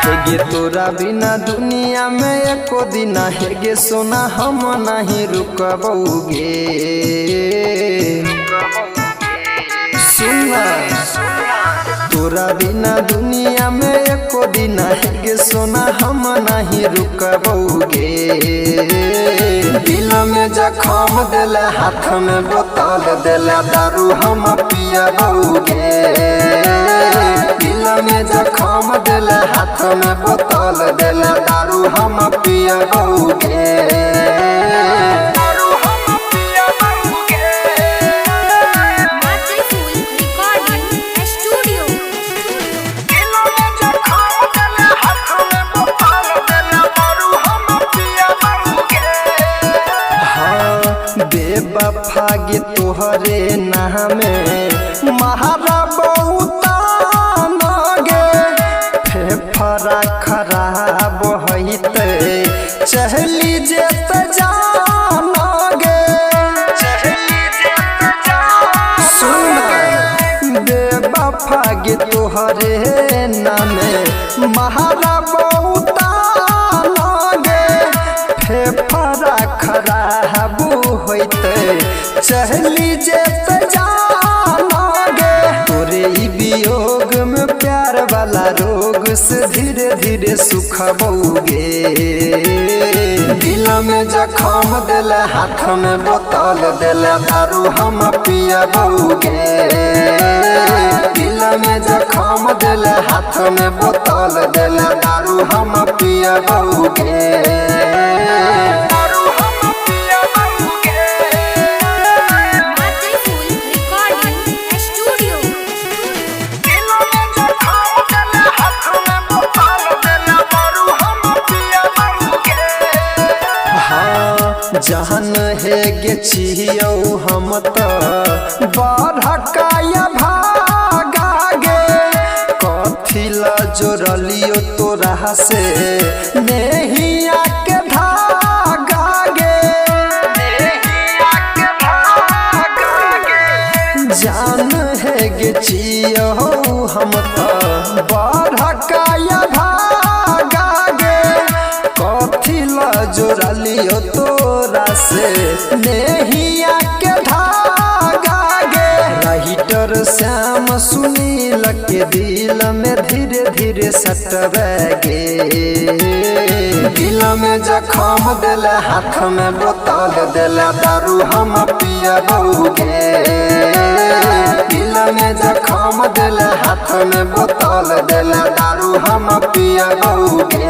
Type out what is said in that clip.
हेगे तोरा बिना दुनिया में एको दिन हेगे सोना हम नहीं रुकबोगे। सुना तोरा बिना दुनिया में एको दिन हेगे सोना हम नहीं रुकबोगे। दिल में जखम दिला हाथ में बोतल दिला दारू हम पियबोगे। दिल में जखम दिला हाथ में बोतल दिला दारू हम पियबोगे। बेवफा गे तोहरे नामे महारा बहुता नगे। फेफड़ा खराब होइते चहली जेत जानगे। सुन बेवफा गे तोहरे नामे महारा बहुता नगे। फेफड़ा खराब होइते चहली जेत जानगे। तोरे ई वियोग में प्यार वाला रोग से धीरे धीरे सुखबोगे। दिल में जखम दिला हाथ में बोतल दिला दारू हम पियबोगे। दिल में जखम दिला हाथ में बोतल दिला दारू हम पियबोगे। जहन हेगे छियौ हम तो बढ़काया भागागे। कथी ला जोड़लियो तोरा से नेहिया के धागागे। जान हेगे छियौ हम तो बढ़काया भागागे। कथी ला जोड़लियो तोरा से नेहिया के धागागे। राइटर श्याम सुनील के दिल में धीरे धीरे सटबेगे। दिल में जखम दिला हाथ में बोतल दिला दारू हम पियबोगे। दिल में जखम दिला हाथ में बोतल दिला दारू हम पियबोगे।